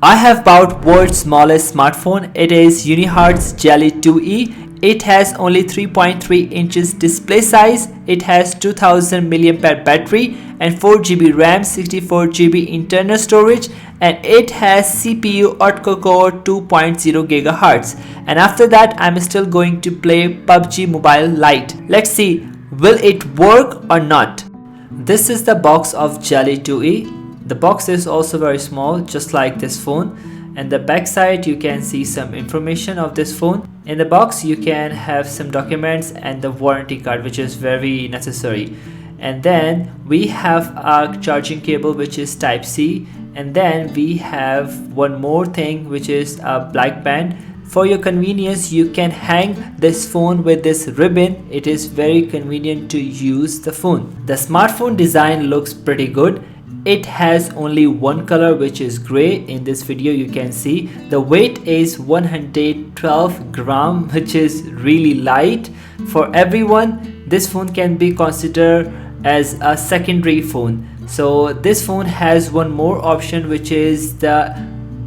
I have bought world's smallest smartphone. It is Unihertz Jelly2E. It has only 3.3 inches display size. It has 2000 mAh battery and 4GB RAM, 64GB internal storage, and it has CPU octa-core 2.0 GHz. And after that, I'm still going to play PUBG Mobile Lite. Let's see, will it work or not? This is the box of Jelly2E. The box is also very small, just like this phone, and the back side you can see some information of this phone. In the box you can have some documents and the warranty card, which is very necessary. And then we have a charging cable, which is type C, and then we have one more thing, which is a black band. For your convenience, you can hang this phone with this ribbon. It is very convenient to use the phone. The smartphone design looks pretty good. It has only one color, which is gray. In this video you can see the weight is 112 gram, which is really light. For everyone, this phone can be considered as a secondary phone. So this phone has one more option, which is the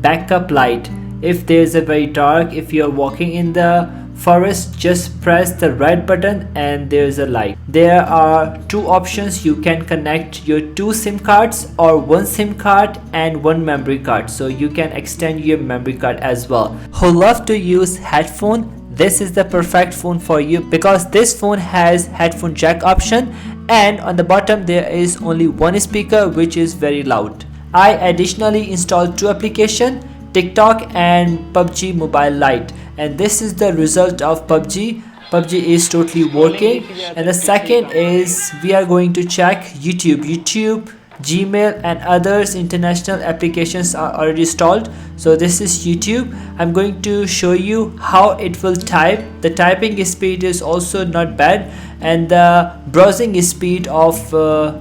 backup light. If there's a very dark, if you're walking in the forest, just press the red button and there's a light. There are two options. You can connect your two SIM cards or one SIM card and one memory card, so you can extend your memory card as well. Who love to use headphone, this is the perfect phone for you, because this phone has headphone jack option, and on the bottom there is only one speaker, which is very loud. I additionally installed two applications, TikTok and PUBG Mobile Lite, and this is the result of PUBG. PUBG is totally working. And the second is we are going to check YouTube, Gmail and others international applications are already installed. So this is YouTube. I'm going to show you how it will type. The typing speed is also not bad, and the browsing speed of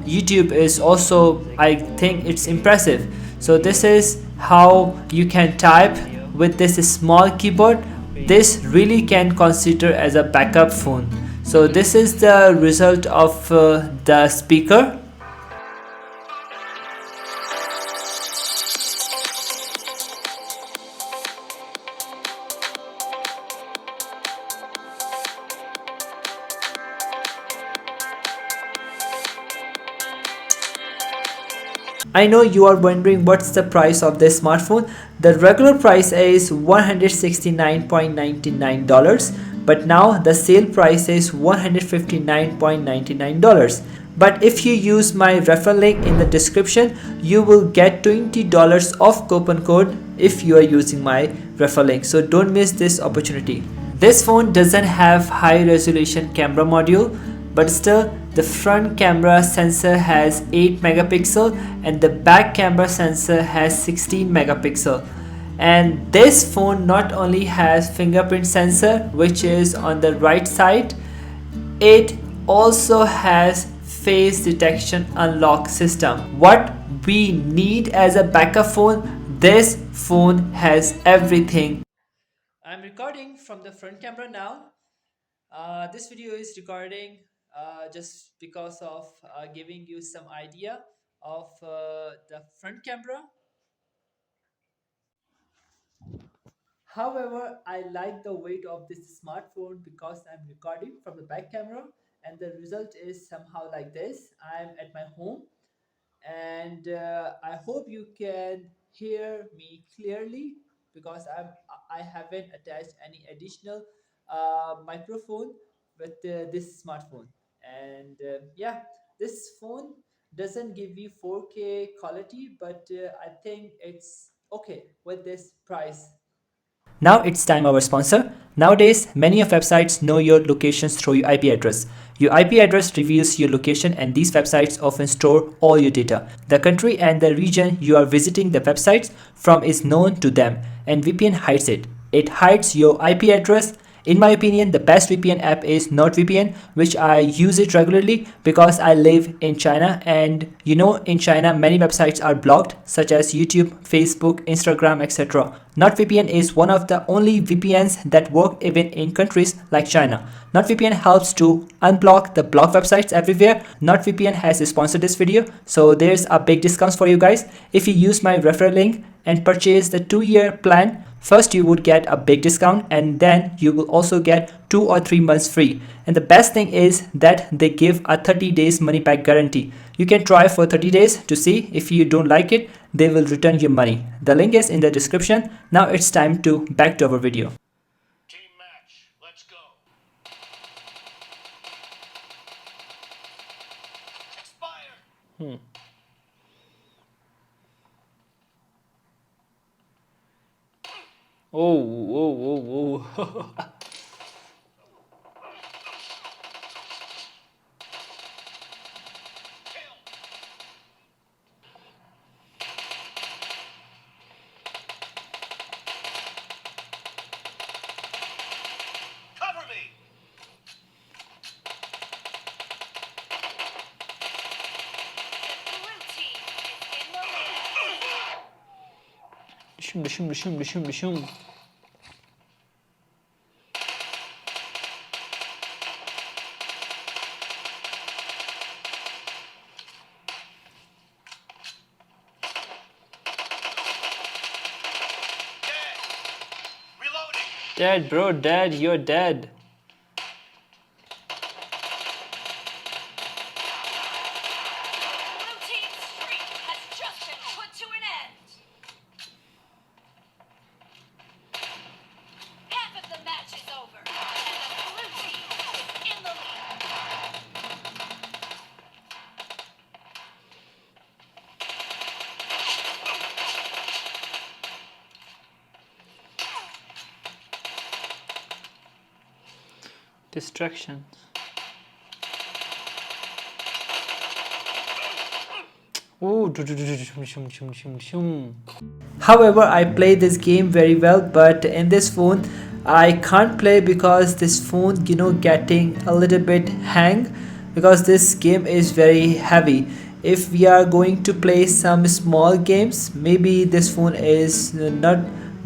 YouTube is also, I think it's impressive. So this is how you can type with this small keyboard. This really can consider as a backup phone. So this is the result of the speaker. I know you are wondering what's the price of this smartphone. The regular price is $169.99, but now the sale price is $159.99. But if you use my referral link in the description, you will get $20 off coupon code if you are using my referral link. So don't miss this opportunity. This phone doesn't have high resolution camera module, but still the front camera sensor has 8 megapixel and the back camera sensor has 16 megapixel. And this phone not only has fingerprint sensor, which is on the right side, it also has face detection unlock system. What we need as a backup phone, this phone has everything. I'm recording from the front camera now. This video is recording just because of giving you some idea of the front camera. However, I like the weight of this smartphone because I'm recording from the back camera, and the result is somehow like this. I'm at my home, and I hope you can hear me clearly, because I haven't attached any additional microphone with this smartphone. And yeah, this phone doesn't give you 4K quality, but I think it's okay with this price. Now it's time our sponsor. Nowadays, many of websites know your locations through your IP address. Your IP address reveals your location, and these websites often store all your data. The country and the region you are visiting the websites from is known to them, and VPN hides it. It hides your IP address. In my opinion, the best VPN app is NordVPN, which I use it regularly because I live in China, and you know, in China many websites are blocked, such as YouTube, Facebook, Instagram, etc. NordVPN is one of the only VPNs that work even in countries like China. NordVPN helps to unblock the blocked websites everywhere. NordVPN has sponsored this video, so there's a big discount for you guys. If you use my referral link and purchase the 2-year plan, first you would get a big discount, and then you will also get 2 or 3 months free. And the best thing is that they give a 30 days money back guarantee. You can try for 30 days to see. If you don't like it, they will return your money. The link is in the description. Now it's time to back to our video. Team match, let's go. Expire. Oh. Kill. Cover me. Blue team is in the lead. Düşüm. Dead. Reloading. Dead, bro, dead, you're dead. Blue team's streak has just been put to an end. Half of the match is over, and the blue team is in the lead. Distractions. However, I play this game very well, but in this phone I can't play because this phone getting a little bit hang, because this game is very heavy. If we are going to play some small games, maybe this phone is not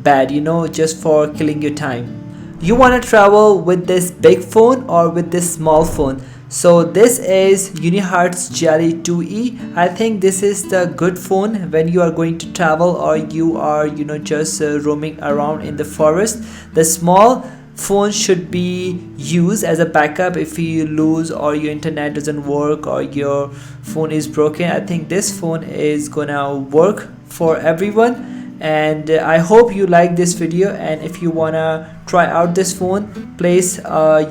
bad, just for killing your time. You want to travel with this big phone or with this small phone? So this is Unihertz Jelly2E. I think this is the good phone when you are going to travel or you are just roaming around in the forest. The small phone should be used as a backup if you lose or your internet doesn't work or your phone is broken. I think this phone is gonna work for everyone. And I hope you like this video, and if you wanna try out this phone, please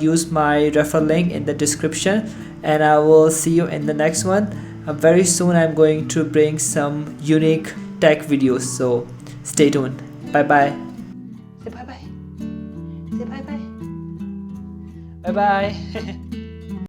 use my referral link in the description, and I will see you in the next one. Very soon I'm going to bring some unique tech videos, so stay tuned. Bye bye. Say bye bye. Say bye bye. Bye bye.